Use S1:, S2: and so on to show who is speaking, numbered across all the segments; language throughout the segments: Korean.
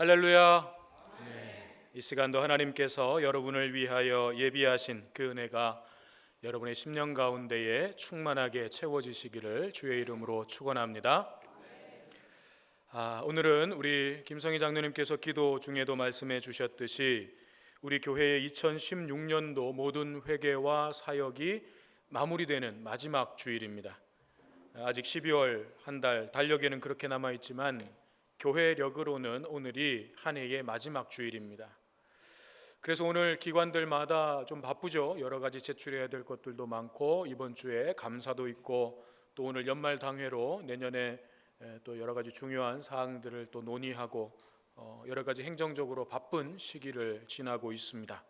S1: 할렐루야. 이 시간도 하나님께서 여러분을 위하여 예비하신 그 은혜가 여러분의 심령 가운데에 충만하게 채워지시기를 주의 이름으로 축원합니다. 오늘은 우리 김성희 장로님께서 기도 중에도 말씀해 주셨듯이 우리 교회의 2016년도 모든 회개와 사역이 마무리되는 마지막 주일입니다. 아직 12월 한 달 달력에는 그렇게 남아있지만 교회력으로는 오늘이 한 해의 마지막 주일입니다. 그래서 오늘 기관들마다 좀 바쁘죠. 여러 가지 제출해야 될 것들도 많고 이번 주에 감사도 있고 또 오늘 연말 당회로 내년에 또 여러 가지 중요한 사항들을 또 논의하고 여러 가지 행정적으로 바쁜 시기를 지나고 있습니다.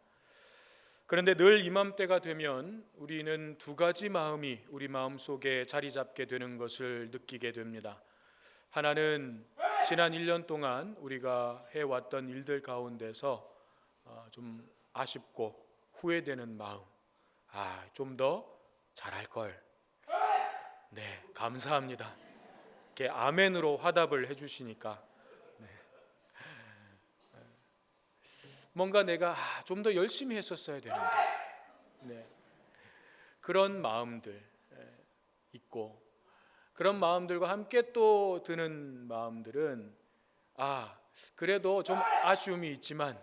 S1: 그런데 늘 이맘때가 되면 우리는 두 가지 마음이 우리 마음속에 자리 잡게 되는 것을 느끼게 됩니다. 하나는 지난 1년 동안 우리가 해왔던 일들 가운데서 좀 아쉽고 후회되는 마음, 좀 더 잘할 걸. 네, 감사합니다. 이렇게 아멘으로 화답을 해주시니까 뭔가 내가 좀 더 열심히 했었어야 되는데, 그런 마음들 있고, 그런 마음들과 함께 또 드는 마음들은 그래도 좀 아쉬움이 있지만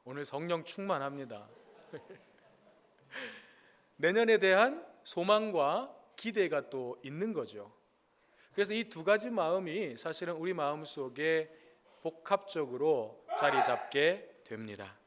S1: 오늘 성령 충만합니다. 내년에 대한 소망과 기대가 또 있는 거죠. 그래서 이 두 가지 마음이 사실은 우리 마음 속에 복합적으로 자리 잡게 됩니다.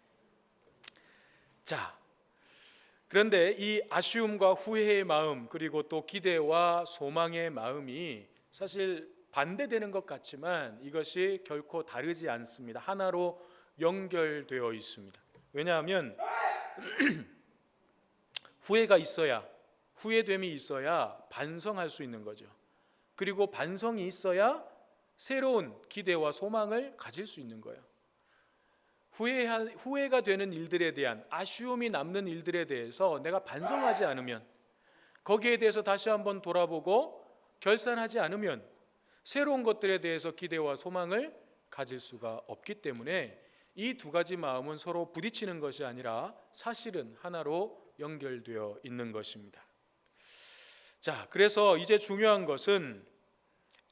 S1: 그런데 이 아쉬움과 후회의 마음 그리고 또 기대와 소망의 마음이 사실 반대되는 것 같지만 이것이 결코 다르지 않습니다. 하나로 연결되어 있습니다. 왜냐하면 후회가 있어야, 후회됨이 있어야 반성할 수 있는 거죠. 그리고 반성이 있어야 새로운 기대와 소망을 가질 수 있는 거예요. 후회가 되는 일들에 대한, 아쉬움이 남는 일들에 대해서 내가 반성하지 않으면, 거기에 대해서 다시 한번 돌아보고 결산하지 않으면 새로운 것들에 대해서 기대와 소망을 가질 수가 없기 때문에 이 두 가지 마음은 서로 부딪히는 것이 아니라 사실은 하나로 연결되어 있는 것입니다. 그래서 이제 중요한 것은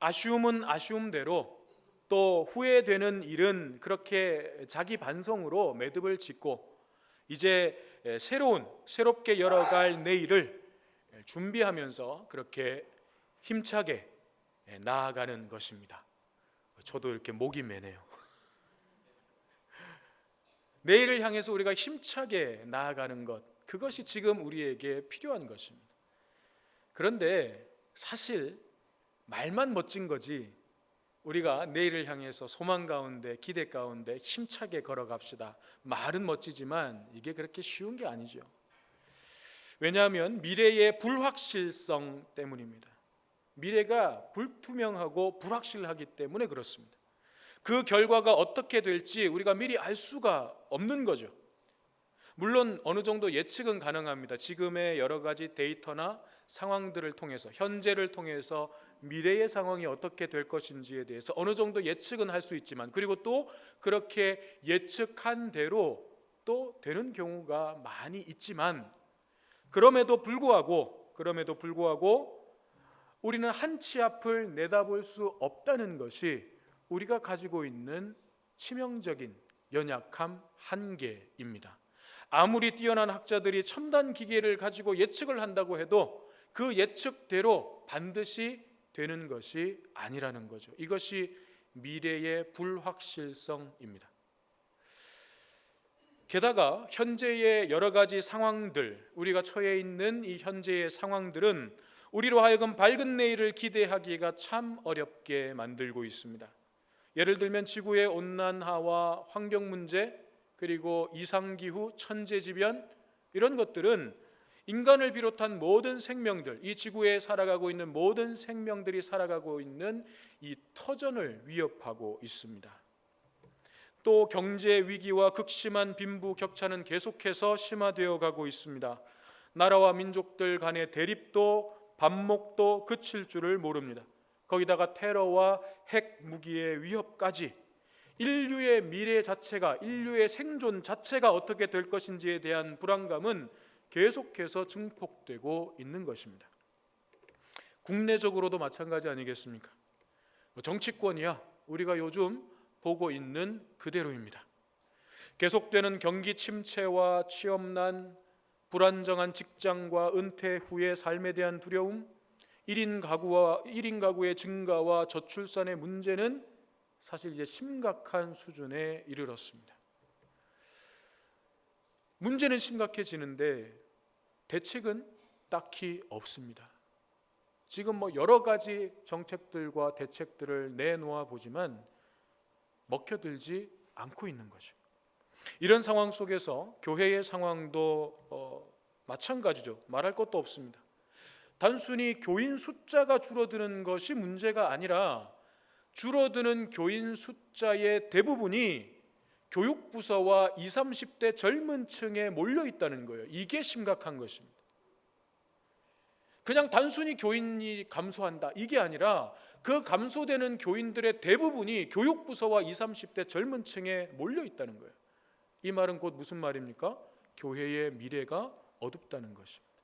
S1: 아쉬움은 아쉬움대로, 또 후회되는 일은 그렇게 자기 반성으로 매듭을 짓고 이제 새롭게 열어갈 내일을 준비하면서 그렇게 힘차게 나아가는 것입니다. 저도 이렇게 목이 메네요. 내일을 향해서 우리가 힘차게 나아가는 것, 그것이 지금 우리에게 필요한 것입니다. 그런데 사실 말만 멋진 거지, 우리가 내일을 향해서 소망 가운데, 기대 가운데 힘차게 걸어갑시다, 말은 멋지지만 이게 그렇게 쉬운 게 아니죠. 왜냐하면 미래의 불확실성 때문입니다. 미래가 불투명하고 불확실하기 때문에 그렇습니다. 그 결과가 어떻게 될지 우리가 미리 알 수가 없는 거죠. 물론 어느 정도 예측은 가능합니다. 지금의 여러 가지 데이터나 상황들을 통해서, 현재를 통해서 미래의 상황이 어떻게 될 것인지에 대해서 어느 정도 예측은 할 수 있지만, 그리고 또 그렇게 예측한 대로 또 되는 경우가 많이 있지만, 그럼에도 불구하고 우리는 한치 앞을 내다볼 수 없다는 것이 우리가 가지고 있는 치명적인 연약함, 한계입니다. 아무리 뛰어난 학자들이 첨단 기계를 가지고 예측을 한다고 해도 그 예측대로 반드시 되는 것이 아니라는 거죠. 이것이 미래의 불확실성입니다. 게다가 현재의 여러 가지 상황들, 우리가 처해 있는 이 현재의 상황들은 우리로 하여금 밝은 내일을 기대하기가 참 어렵게 만들고 있습니다. 예를 들면 지구의 온난화와 환경 문제, 그리고 이상기후, 천재지변, 이런 것들은 인간을 비롯한 모든 생명들, 이 지구에 살아가고 있는 모든 생명들이 살아가고 있는 이 터전을 위협하고 있습니다. 또 경제 위기와 극심한 빈부격차는 계속해서 심화되어 가고 있습니다. 나라와 민족들 간의 대립도 반목도 그칠 줄을 모릅니다. 거기다가 테러와 핵 무기의 위협까지, 인류의 미래 자체가, 인류의 생존 자체가 어떻게 될 것인지에 대한 불안감은 계속해서 증폭되고 있는 것입니다. 국내적으로도 마찬가지 아니겠습니까? 정치권이야 우리가 요즘 보고 있는 그대로입니다. 계속되는 경기 침체와 취업난, 불안정한 직장과 은퇴 후의 삶에 대한 두려움, 1인 가구의 증가와 저출산의 문제는 사실 이제 심각한 수준에 이르렀습니다. 문제는 심각해지는데 대책은 딱히 없습니다. 지금 여러 가지 정책들과 대책들을 내놓아 보지만 먹혀들지 않고 있는 거죠. 이런 상황 속에서 교회의 상황도 마찬가지죠. 말할 것도 없습니다. 단순히 교인 숫자가 줄어드는 것이 문제가 아니라 줄어드는 교인 숫자의 대부분이 교육부서와 20, 30대 젊은 층에 몰려 있다는 거예요. 이게 심각한 것입니다. 그냥 단순히 교인이 감소한다 이게 아니라 그 감소되는 교인들의 대부분이 교육부서와 20, 30대 젊은 층에 몰려 있다는 거예요. 이 말은 곧 무슨 말입니까? 교회의 미래가 어둡다는 것입니다.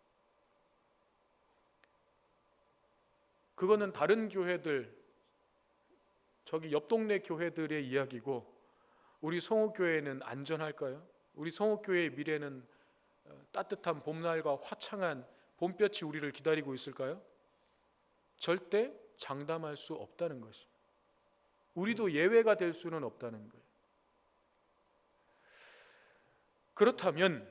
S1: 그거는 다른 교회들, 저기 옆 동네 교회들의 이야기고 우리 성호교회는 안전할까요? 우리 성호교회의 미래는 따뜻한 봄날과 화창한 봄볕이 우리를 기다리고 있을까요? 절대 장담할 수 없다는 것입니다. 우리도 예외가 될 수는 없다는 거예요. 그렇다면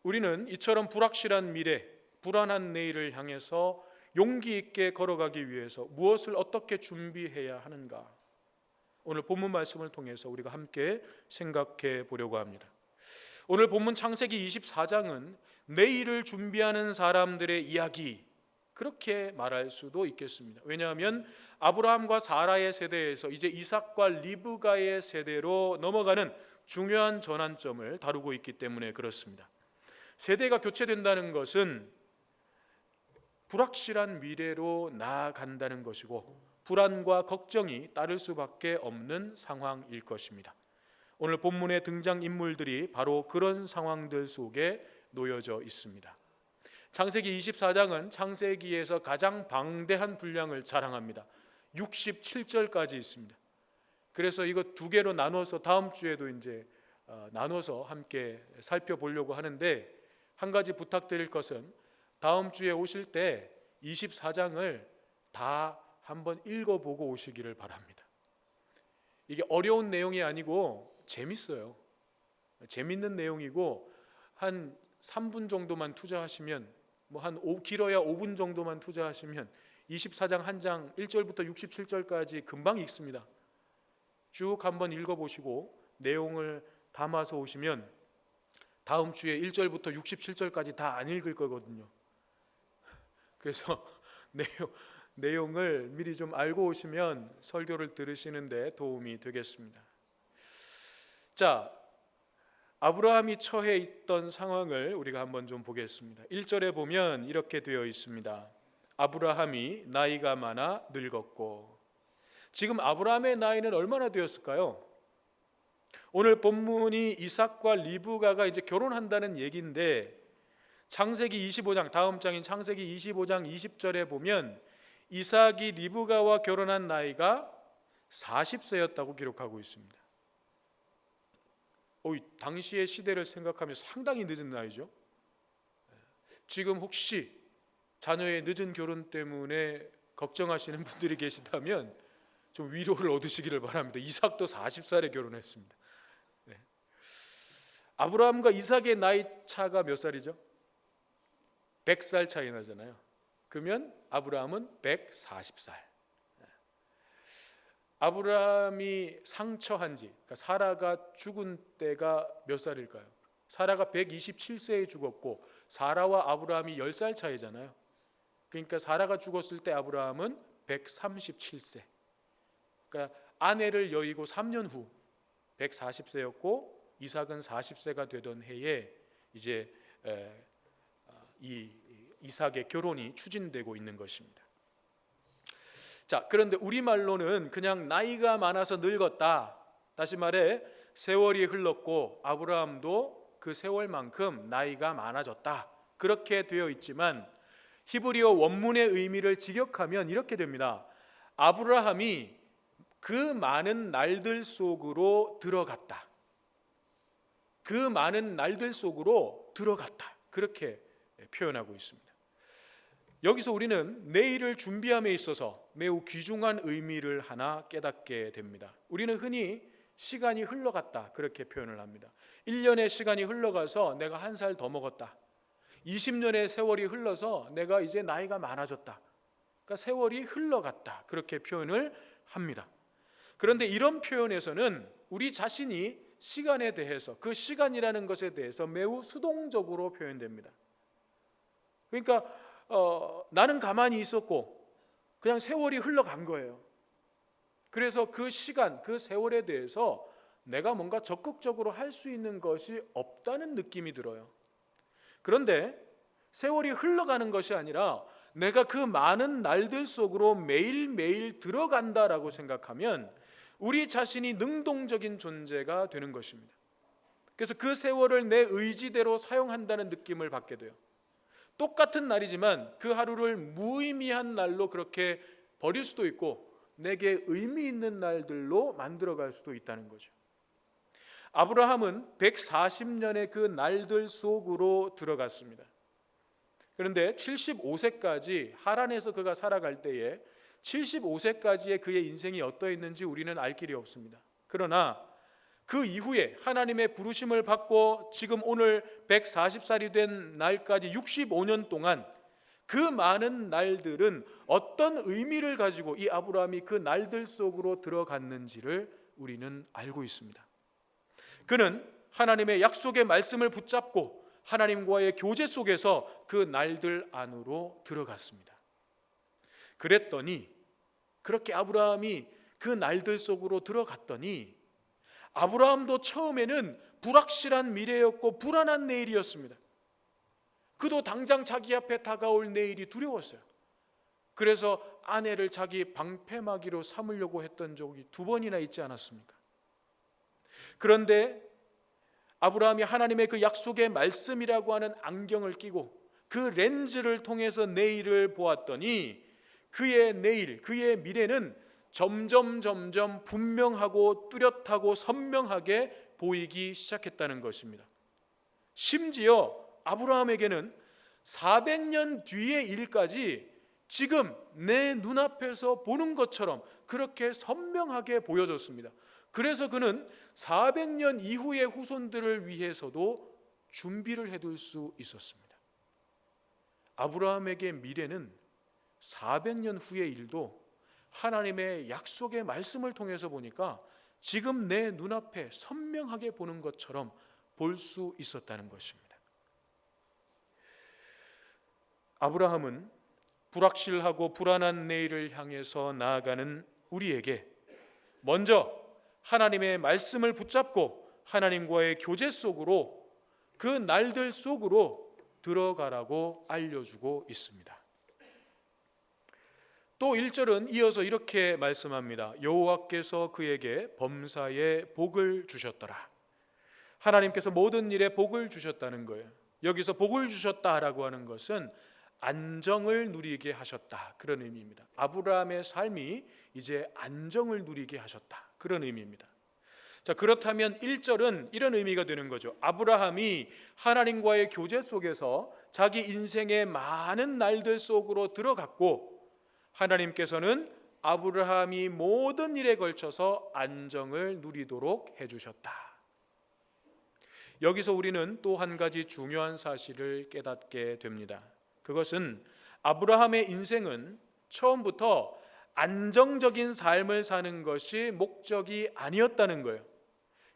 S1: 우리는 이처럼 불확실한 미래, 불안한 내일을 향해서 용기 있게 걸어가기 위해서 무엇을 어떻게 준비해야 하는가? 오늘 본문 말씀을 통해서 우리가 함께 생각해 보려고 합니다. 오늘 본문 창세기 24장은 내일을 준비하는 사람들의 이야기, 그렇게 말할 수도 있겠습니다. 왜냐하면 아브라함과 사라의 세대에서 이제 이삭과 리브가의 세대로 넘어가는 중요한 전환점을 다루고 있기 때문에 그렇습니다. 세대가 교체된다는 것은 불확실한 미래로 나아간다는 것이고 불안과 걱정이 따를 수밖에 없는 상황일 것입니다. 오늘 본문의 등장인물들이 바로 그런 상황들 속에 놓여져 있습니다. 창세기 24장은 창세기에서 가장 방대한 분량을 자랑합니다. 67절까지 있습니다. 그래서 이거 두 개로 나눠서 다음 주에도 이제 나눠서 함께 살펴보려고 하는데, 한 가지 부탁드릴 것은 다음 주에 오실 때 24장을 다 한번 읽어보고 오시기를 바랍니다. 이게 어려운 내용이 아니고 재밌어요. 재밌는 내용이고 한 3분 정도만 투자하시면, 길어야 5분 정도만 투자하시면 24장 한 장 1절부터 67절까지 금방 읽습니다. 쭉 한번 읽어보시고 내용을 담아서 오시면 다음 주에 1절부터 67절까지 다 안 읽을 거거든요. 그래서 내용을 미리 좀 알고 오시면 설교를 들으시는데 도움이 되겠습니다. 자, 아브라함이 처해 있던 상황을 우리가 한번 좀 보겠습니다. 1절에 보면 이렇게 되어 있습니다. 아브라함이 나이가 많아 늙었고. 지금 아브라함의 나이는 얼마나 되었을까요? 오늘 본문이 이삭과 리브가가 이제 결혼한다는 얘기인데, 창세기 25장, 다음 장인 창세기 25장 20절에 보면 이삭이 리브가와 결혼한 나이가 40세였다고 기록하고 있습니다. 당시의 시대를 생각하면 상당히 늦은 나이죠. 지금 혹시 자녀의 늦은 결혼 때문에 걱정하시는 분들이 계시다면 좀 위로를 얻으시기를 바랍니다. 이삭도 40살에 결혼했습니다. 아브라함과 이삭의 나이 차가 몇 살이죠? 100살 차이 나잖아요. 그러면 아브라함은 140살. 아브라함이 상처한 지, 그러니까 사라가 죽은 때가 몇 살일까요? 사라가 127세에 죽었고 사라와 아브라함이 10살 차이잖아요. 그러니까 사라가 죽었을 때 아브라함은 137세. 그러니까 아내를 여의고 3년 후 140세였고 이삭은 40세가 되던 해에 이제 이 이삭의 결혼이 추진되고 있는 것입니다. 자, 그런데 우리말로는 그냥 나이가 많아서 늙었다, 다시 말해 세월이 흘렀고 아브라함도 그 세월만큼 나이가 많아졌다, 그렇게 되어 있지만 히브리어 원문의 의미를 직역하면 이렇게 됩니다. 아브라함이 그 많은 날들 속으로 들어갔다. 그 많은 날들 속으로 들어갔다, 그렇게 표현하고 있습니다. 여기서 우리는 내일을 준비함에 있어서 매우 귀중한 의미를 하나 깨닫게 됩니다. 우리는 흔히 시간이 흘러갔다, 그렇게 표현을 합니다. 1년의 시간이 흘러가서 내가 한 살 더 먹었다. 20년의 세월이 흘러서 내가 이제 나이가 많아졌다. 그러니까 세월이 흘러갔다, 그렇게 표현을 합니다. 그런데 이런 표현에서는 우리 자신이 시간에 대해서, 그 시간이라는 것에 대해서 매우 수동적으로 표현됩니다. 그러니까 나는 가만히 있었고 그냥 세월이 흘러간 거예요. 그래서 그 시간, 그 세월에 대해서 내가 뭔가 적극적으로 할 수 있는 것이 없다는 느낌이 들어요. 그런데 세월이 흘러가는 것이 아니라 내가 그 많은 날들 속으로 매일매일 들어간다라고 생각하면 우리 자신이 능동적인 존재가 되는 것입니다. 그래서 그 세월을 내 의지대로 사용한다는 느낌을 받게 돼요. 똑같은 날이지만 그 하루를 무의미한 날로 그렇게 버릴 수도 있고 내게 의미 있는 날들로 만들어갈 수도 있다는 거죠. 아브라함은 140년의 그 날들 속으로 들어갔습니다. 그런데 75세까지 하란에서 그가 살아갈 때에 75세까지의 그의 인생이 어떠했는지 우리는 알 길이 없습니다. 그러나 그 이후에 하나님의 부르심을 받고 지금 오늘 140살이 된 날까지 65년 동안 그 많은 날들은 어떤 의미를 가지고 이 아브라함이 그 날들 속으로 들어갔는지를 우리는 알고 있습니다. 그는 하나님의 약속의 말씀을 붙잡고 하나님과의 교제 속에서 그 날들 안으로 들어갔습니다. 그랬더니 그렇게 아브라함이 그 날들 속으로 들어갔더니 아브라함도 처음에는 불확실한 미래였고 불안한 내일이었습니다. 그도 당장 자기 앞에 다가올 내일이 두려웠어요. 그래서 아내를 자기 방패막이로 삼으려고 했던 적이 2번이나 있지 않았습니까? 그런데 아브라함이 하나님의 그 약속의 말씀이라고 하는 안경을 끼고 그 렌즈를 통해서 내일을 보았더니 그의 내일, 그의 미래는 점점 분명하고 뚜렷하고 선명하게 보이기 시작했다는 것입니다. 심지어 아브라함에게는 400년 뒤의 일까지 지금 내 눈앞에서 보는 것처럼 그렇게 선명하게 보여졌습니다. 그래서 그는 400년 이후의 후손들을 위해서도 준비를 해둘 수 있었습니다. 아브라함에게 미래는 400년 후의 일도 하나님의 약속의 말씀을 통해서 보니까 지금 내 눈앞에 선명하게 보는 것처럼 볼 수 있었다는 것입니다. 아브라함은 불확실하고 불안한 내일을 향해서 나아가는 우리에게 먼저 하나님의 말씀을 붙잡고 하나님과의 교제 속으로 그 날들 속으로 들어가라고 알려주고 있습니다. 또 1절은 이어서 이렇게 말씀합니다. 여호와께서 그에게 범사에 복을 주셨더라. 하나님께서 모든 일에 복을 주셨다는 거예요. 여기서 복을 주셨다라고 하는 것은 안정을 누리게 하셨다, 그런 의미입니다. 아브라함의 삶이 이제 안정을 누리게 하셨다, 그런 의미입니다. 자, 그렇다면 1절은 이런 의미가 되는 거죠. 아브라함이 하나님과의 교제 속에서 자기 인생의 많은 날들 속으로 들어갔고 하나님께서는 아브라함이 모든 일에 걸쳐서 안정을 누리도록 해주셨다. 여기서 우리는 또 한 가지 중요한 사실을 깨닫게 됩니다. 그것은 아브라함의 인생은 처음부터 안정적인 삶을 사는 것이 목적이 아니었다는 거예요.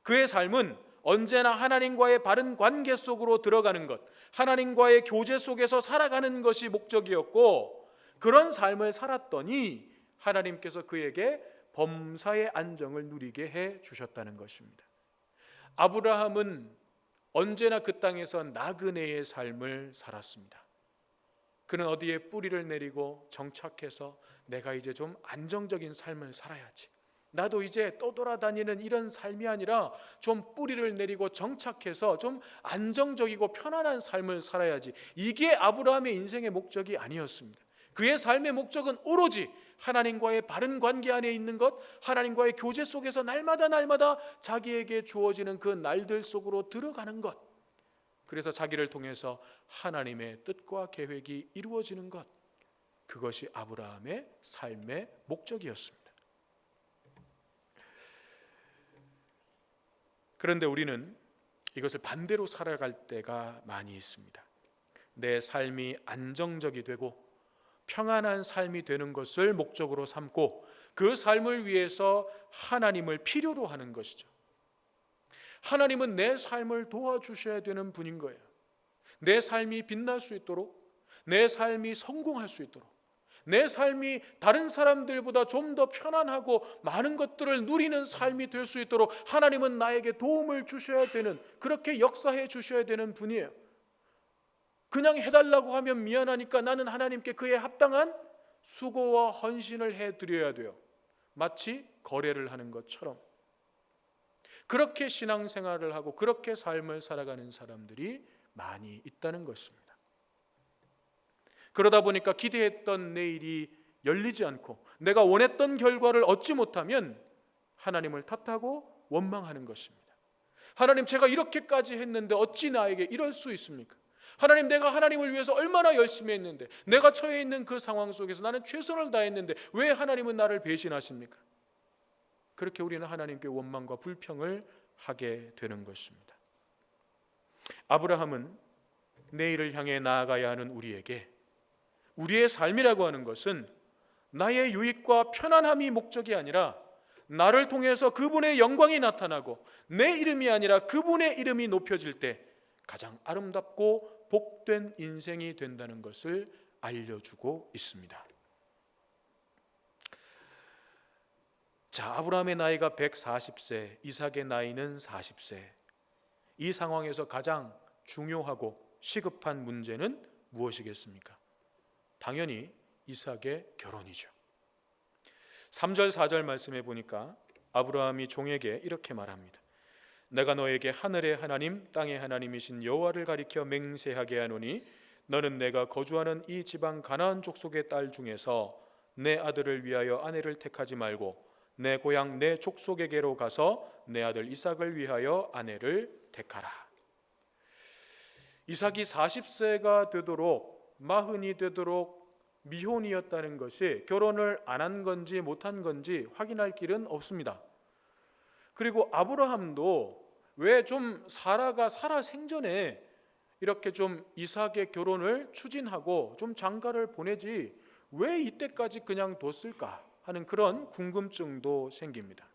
S1: 그의 삶은 언제나 하나님과의 바른 관계 속으로 들어가는 것, 하나님과의 교제 속에서 살아가는 것이 목적이었고, 그런 삶을 살았더니 하나님께서 그에게 범사의 안정을 누리게 해 주셨다는 것입니다. 아브라함은 언제나 그 땅에서 나그네의 삶을 살았습니다. 그는 어디에 뿌리를 내리고 정착해서 내가 이제 좀 안정적인 삶을 살아야지, 나도 이제 떠돌아다니는 이런 삶이 아니라 좀 뿌리를 내리고 정착해서 좀 안정적이고 편안한 삶을 살아야지. 이게 아브라함의 인생의 목적이 아니었습니다. 그의 삶의 목적은 오로지 하나님과의 바른 관계 안에 있는 것, 하나님과의 교제 속에서 날마다 자기에게 주어지는 그 날들 속으로 들어가는 것, 그래서 자기를 통해서 하나님의 뜻과 계획이 이루어지는 것, 그것이 아브라함의 삶의 목적이었습니다. 그런데 우리는 이것을 반대로 살아갈 때가 많이 있습니다. 내 삶이 안정적이 되고 평안한 삶이 되는 것을 목적으로 삼고 그 삶을 위해서 하나님을 필요로 하는 것이죠. 하나님은 내 삶을 도와주셔야 되는 분인 거예요. 내 삶이 빛날 수 있도록, 내 삶이 성공할 수 있도록, 내 삶이 다른 사람들보다 좀 더 편안하고 많은 것들을 누리는 삶이 될 수 있도록 하나님은 나에게 도움을 주셔야 되는, 그렇게 역사해 주셔야 되는 분이에요. 그냥 해달라고 하면 미안하니까 나는 하나님께 그에 합당한 수고와 헌신을 해드려야 돼요. 마치 거래를 하는 것처럼. 그렇게 신앙생활을 하고 그렇게 삶을 살아가는 사람들이 많이 있다는 것입니다. 그러다 보니까 기대했던 내일이 열리지 않고 내가 원했던 결과를 얻지 못하면 하나님을 탓하고 원망하는 것입니다. 하나님, 제가 이렇게까지 했는데 어찌 나에게 이럴 수 있습니까? 하나님, 내가 하나님을 위해서 얼마나 열심히 했는데, 내가 처해 있는 그 상황 속에서 나는 최선을 다했는데 왜 하나님은 나를 배신하십니까? 그렇게 우리는 하나님께 원망과 불평을 하게 되는 것입니다. 아브라함은 내일을 향해 나아가야 하는 우리에게, 우리의 삶이라고 하는 것은 나의 유익과 편안함이 목적이 아니라 나를 통해서 그분의 영광이 나타나고 내 이름이 아니라 그분의 이름이 높여질 때 가장 아름답고 복된 인생이 된다는 것을 알려주고 있습니다. 자, 아브라함의 나이가 140세, 이삭의 나이는 40세. 이 상황에서 가장 중요하고 시급한 문제는 무엇이겠습니까? 당연히 이삭의 결혼이죠. 3절 4절 말씀해 보니까 아브라함이 종에게 이렇게 말합니다. 내가 너에게 하늘의 하나님 땅의 하나님이신 여호와를 가리켜 맹세하게 하노니 너는 내가 거주하는 이 지방 가나안 족속의 딸 중에서 내 아들을 위하여 아내를 택하지 말고 내 고향 내 족속에게로 가서 내 아들 이삭을 위하여 아내를 택하라. 이삭이 40세가 되도록, 마흔이 되도록 미혼이었다는 것이 결혼을 안 한 건지 못한 건지 확인할 길은 없습니다. 그리고 아브라함도 왜 좀 사라 생전에 이렇게 좀 이삭의 결혼을 추진하고 좀 장가를 보내지 왜 이때까지 그냥 뒀을까 하는 그런 궁금증도 생깁니다.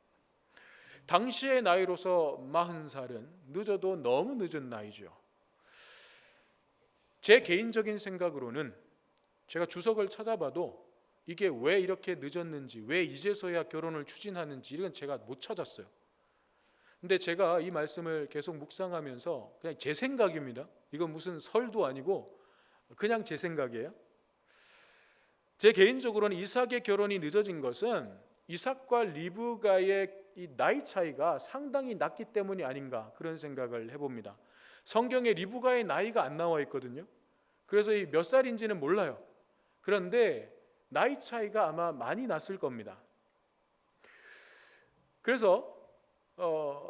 S1: 당시의 나이로서 40살은 늦어도 너무 늦은 나이죠. 제 개인적인 생각으로는 제가 주석을 찾아봐도 이게 왜 이렇게 늦었는지, 왜 이제서야 결혼을 추진하는지 이건 제가 못 찾았어요. 근데 제가 이 말씀을 계속 묵상하면서 그냥 제 생각입니다. 이건 무슨 설도 아니고 그냥 제 생각이에요. 제 개인적으로는 이삭의 결혼이 늦어진 것은 이삭과 리브가의 이 나이 차이가 상당히 났기 때문이 아닌가, 그런 생각을 해봅니다. 성경에 리브가의 나이가 안 나와 있거든요. 그래서 이 몇 살인지는 몰라요. 그런데 나이 차이가 아마 많이 났을 겁니다. 그래서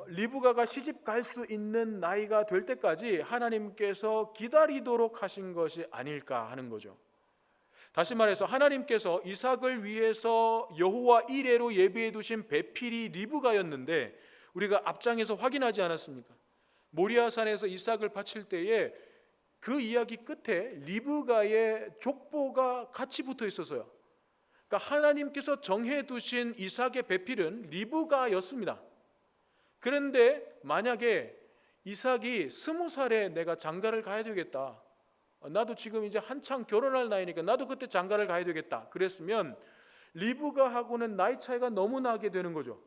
S1: 리브가가 시집 갈 수 있는 나이가 될 때까지 하나님께서 기다리도록 하신 것이 아닐까 하는 거죠. 다시 말해서 하나님께서 이삭을 위해서 여호와 이레로 예비해 두신 배필이 리브가였는데 우리가 앞장에서 확인하지 않았습니까? 모리아산에서 이삭을 바칠 때에 그 이야기 끝에 리브가의 족보가 같이 붙어 있었어요. 그러니까 하나님께서 정해 두신 이삭의 배필은 리브가였습니다. 그런데 만약에 이삭이 20살에 내가 장가를 가야 되겠다, 나도 지금 이제 한창 결혼할 나이니까 나도 그때 장가를 가야 되겠다 그랬으면 리브가하고는 나이 차이가 너무 나게 되는 거죠.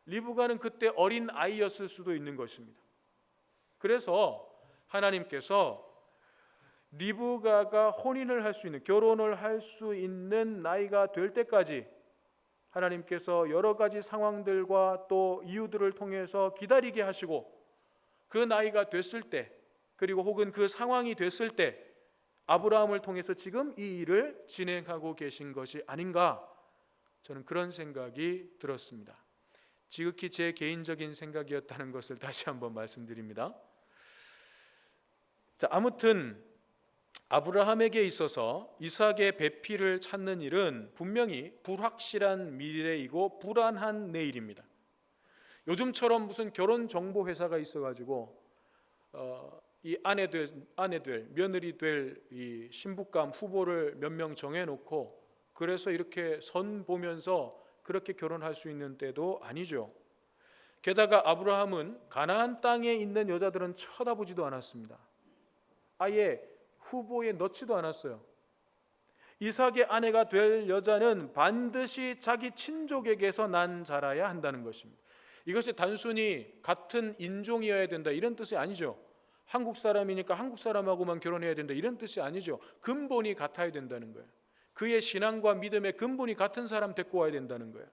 S1: 리브가는 그때 어린 아이였을 수도 있는 것입니다. 그래서 하나님께서 리브가가 혼인을 할 수 있는, 결혼을 할 수 있는 나이가 될 때까지 하나님께서 여러 가지 상황들과 또 이유들을 통해서 기다리게 하시고 그 나이가 됐을 때, 그리고 혹은 그 상황이 됐을 때 아브라함을 통해서 지금 이 일을 진행하고 계신 것이 아닌가, 저는 그런 생각이 들었습니다. 지극히 제 개인적인 생각이었다는 것을 다시 한번 말씀드립니다. 자, 아무튼 아브라함에게 있어서 이삭의 배필을 찾는 일은 분명히 불확실한 미래이고 불안한 내일입니다. 요즘처럼 무슨 결혼 정보 회사가 있어가지고 이 아내 될 며느리 될 이 신부감 후보를 몇 명 정해놓고 그래서 이렇게 선 보면서 그렇게 결혼할 수 있는 때도 아니죠. 게다가 아브라함은 가나안 땅에 있는 여자들은 쳐다보지도 않았습니다. 아예 후보에 넣지도 않았어요. 이삭의 아내가 될 여자는 반드시 자기 친족에게서 난 자라야 한다는 것입니다. 이것이 단순히 같은 인종이어야 된다 이런 뜻이 아니죠. 한국 사람이니까 한국 사람하고만 결혼해야 된다 이런 뜻이 아니죠. 근본이 같아야 된다는 거예요. 그의 신앙과 믿음의 근본이 같은 사람 데리고 와야 된다는 거예요.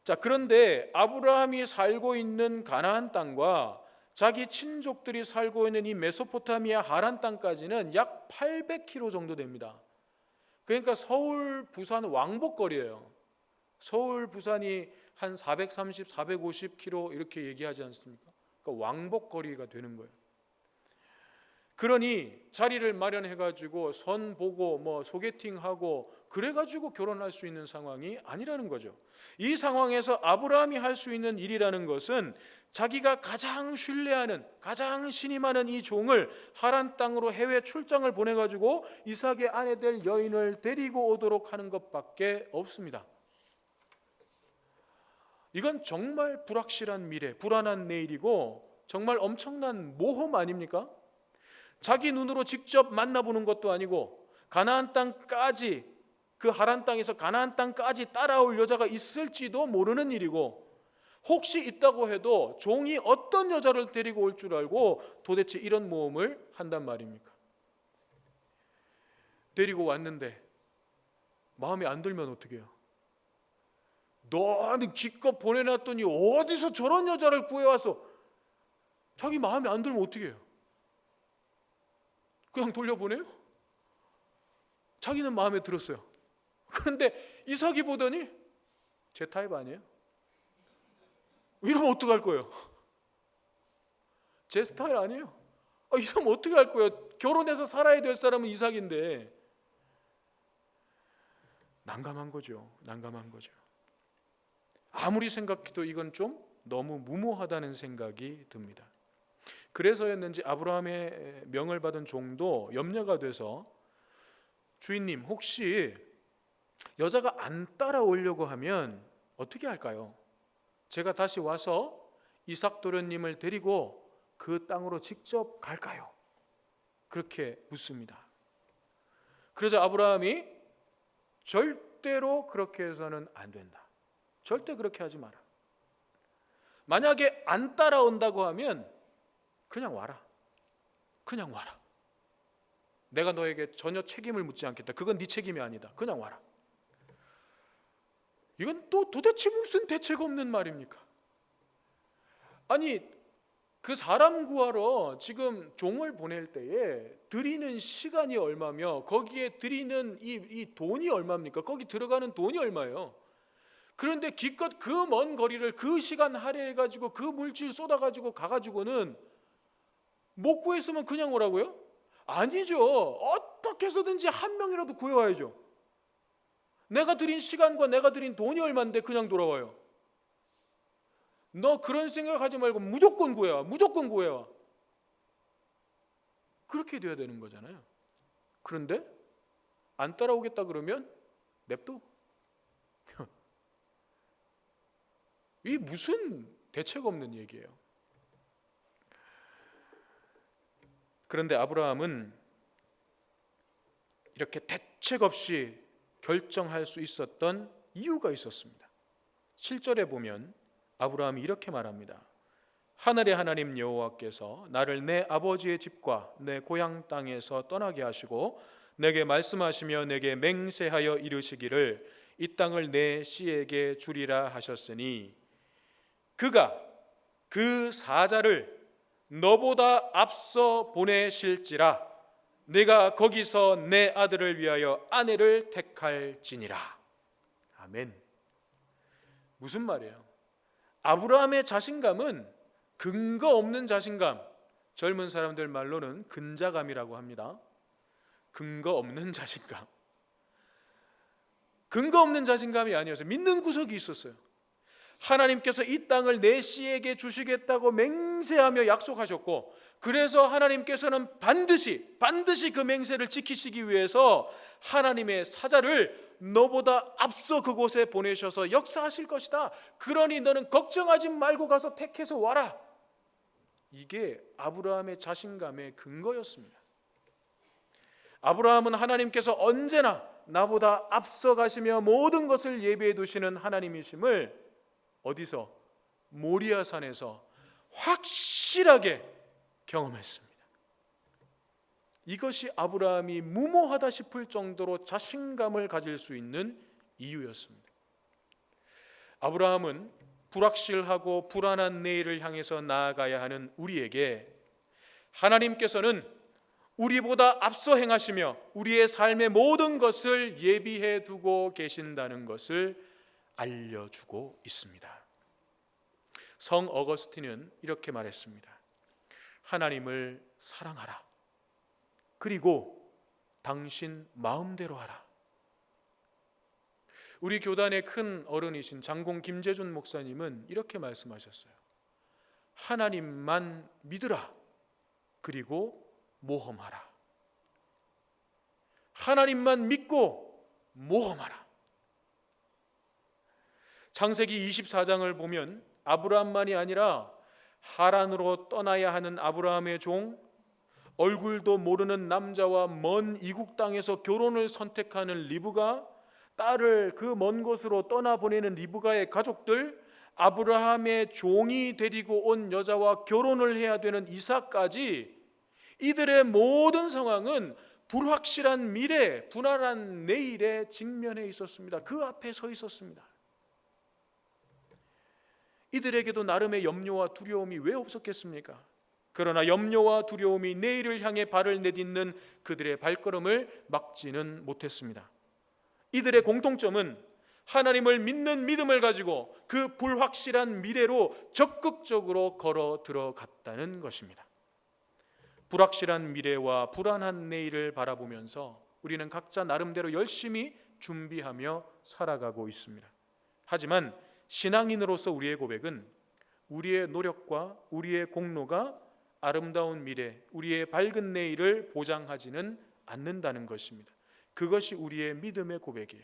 S1: 자, 그런데 아브라함이 살고 있는 가나안 땅과 자기 친족들이 살고 있는 이 메소포타미아 하란 땅까지는 약 800km 정도 됩니다. 그러니까 서울 부산 왕복거리예요. 서울 부산이 한 430, 450km 이렇게 얘기하지 않습니까? 그러니까 왕복거리가 되는 거예요. 그러니 자리를 마련해가지고 선 보고 뭐 소개팅하고 그래가지고 결혼할 수 있는 상황이 아니라는 거죠. 이 상황에서 아브라함이 할 수 있는 일이라는 것은 자기가 가장 신뢰하는, 가장 신임하는 이 종을 하란 땅으로 해외 출장을 보내가지고 이삭의 아내 될 여인을 데리고 오도록 하는 것밖에 없습니다. 이건 정말 불확실한 미래, 불안한 내일이고 정말 엄청난 모험 아닙니까? 자기 눈으로 직접 만나보는 것도 아니고 가나안 땅까지, 그 하란 땅에서 가나안 땅까지 따라올 여자가 있을지도 모르는 일이고, 혹시 있다고 해도 종이 어떤 여자를 데리고 올 줄 알고 도대체 이런 모험을 한단 말입니까? 데리고 왔는데 마음에 안 들면 어떻게 해요? 너는 기껏 보내놨더니 어디서 저런 여자를 구해와서, 자기 마음에 안 들면 어떻게 해요? 그냥 돌려보내요? 자기는 마음에 들었어요. 그런데 이삭이 보더니 제 타입 아니에요? 이러면 어떡할 거예요? 제 스타일 아니에요? 이러면 어떻게 할 거예요? 결혼해서 살아야 될 사람은 이삭인데. 난감한 거죠. 난감한 거죠. 아무리 생각해도 이건 좀 너무 무모하다는 생각이 듭니다. 그래서였는지 아브라함의 명을 받은 종도 염려가 돼서, 주인님 혹시 여자가 안 따라오려고 하면 어떻게 할까요? 제가 다시 와서 이삭 도련님을 데리고 그 땅으로 직접 갈까요? 그렇게 묻습니다. 그래서 아브라함이 절대로 그렇게 해서는 안 된다. 절대 그렇게 하지 마라. 만약에 안 따라온다고 하면 그냥 와라. 그냥 와라. 내가 너에게 전혀 책임을 묻지 않겠다. 그건 네 책임이 아니다. 그냥 와라. 이건 또 도대체 무슨 대책 없는 말입니까? 아니, 그 사람 구하러 지금 종을 보낼 때에 들이는 시간이 얼마며 거기에 들이는 이 돈이 얼마입니까? 거기 들어가는 돈이 얼마예요? 그런데 기껏 그 먼 거리를 그 시간 할애해가지고 그 물질 쏟아가지고 가가지고는 못 구했으면 그냥 오라고요? 아니죠. 어떻게 해서든지 한 명이라도 구해와야죠. 내가 들인 시간과 내가 들인 돈이 얼마인데 그냥 돌아와요? 너 그런 생각하지 말고 무조건 구해와. 무조건 구해와. 그렇게 돼야 되는 거잖아요. 그런데 안 따라오겠다 그러면 냅둬. 이게 무슨 대책 없는 얘기예요. 그런데 아브라함은 이렇게 대책 없이 결정할 수 있었던 이유가 있었습니다. 7절에 보면 아브라함이 이렇게 말합니다. 하늘의 하나님 여호와께서 나를 내 아버지의 집과 내 고향 땅에서 떠나게 하시고 내게 말씀하시며 내게 맹세하여 이르시기를 이 땅을 내 씨에게 주리라 하셨으니 그가 그 사자를 너보다 앞서 보내실지라 내가 거기서 내 아들을 위하여 아내를 택할지니라. 아멘. 무슨 말이에요? 아브라함의 자신감은 근거 없는 자신감, 젊은 사람들 말로는 근자감이라고 합니다. 근거 없는 자신감. 근거 없는 자신감이 아니었어요. 믿는 구석이 있었어요. 하나님께서 이 땅을 내 씨에게 주시겠다고 맹세하며 약속하셨고, 그래서 하나님께서는 반드시 그 맹세를 지키시기 위해서 하나님의 사자를 너보다 앞서 그곳에 보내셔서 역사하실 것이다. 그러니 너는 걱정하지 말고 가서 택해서 와라. 이게 아브라함의 자신감의 근거였습니다. 아브라함은 하나님께서 언제나 나보다 앞서 가시며 모든 것을 예비해 두시는 하나님이심을 어디서? 모리아산에서 확실하게 경험했습니다. 이것이 아브라함이 무모하다 싶을 정도로 자신감을 가질 수 있는 이유였습니다. 아브라함은 불확실하고 불안한 내일을 향해서 나아가야 하는 우리에게 하나님께서는 우리보다 앞서 행하시며 우리의 삶의 모든 것을 예비해 두고 계신다는 것을 알려주고 있습니다. 성 어거스틴은 이렇게 말했습니다. 하나님을 사랑하라. 그리고 당신 마음대로 하라. 우리 교단의 큰 어른이신 장공 김재준 목사님은 이렇게 말씀하셨어요. 하나님만 믿으라. 그리고 모험하라. 하나님만 믿고 모험하라. 창세기 24장을 보면 아브라함만이 아니라 하란으로 떠나야 하는 아브라함의 종, 얼굴도 모르는 남자와 먼 이국 땅에서 결혼을 선택하는 리브가, 딸을 그 먼 곳으로 떠나보내는 리브가의 가족들, 아브라함의 종이 데리고 온 여자와 결혼을 해야 되는 이삭까지, 이들의 모든 상황은 불확실한 미래, 불안한 내일에 직면해 있었습니다. 그 앞에 서 있었습니다. 이들에게도 나름의 염려와 두려움이 왜 없었겠습니까? 그러나 염려와 두려움이 내일을 향해 발을 내딛는 그들의 발걸음을 막지는 못했습니다. 이들의 공통점은 하나님을 믿는 믿음을 가지고 그 불확실한 미래로 적극적으로 걸어 들어갔다는 것입니다. 불확실한 미래와 불안한 내일을 바라보면서 우리는 각자 나름대로 열심히 준비하며 살아가고 있습니다. 하지만 신앙인으로서 우리의 고백은 우리의 노력과 우리의 공로가 아름다운 미래, 우리의 밝은 내일을 보장하지는 않는다는 것입니다. 그것이 우리의 믿음의 고백이에요.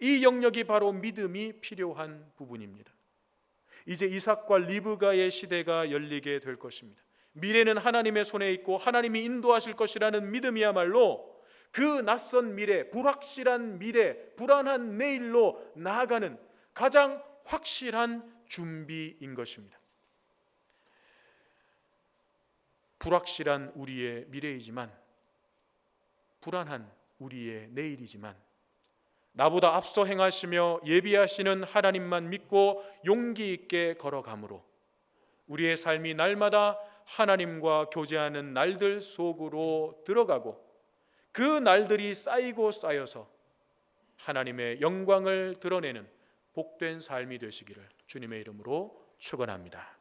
S1: 이 영역이 바로 믿음이 필요한 부분입니다. 이제 이삭과 리브가의 시대가 열리게 될 것입니다. 미래는 하나님의 손에 있고 하나님이 인도하실 것이라는 믿음이야말로 그 낯선 미래, 불확실한 미래, 불안한 내일로 나아가는 가장 확실한 준비인 것입니다. 불확실한 우리의 미래이지만, 불안한 우리의 내일이지만, 나보다 앞서 행하시며 예비하시는 하나님만 믿고 용기 있게 걸어가므로 우리의 삶이 날마다 하나님과 교제하는 날들 속으로 들어가고 그 날들이 쌓이고 쌓여서 하나님의 영광을 드러내는 복된 삶이 되시기를 주님의 이름으로 축원합니다.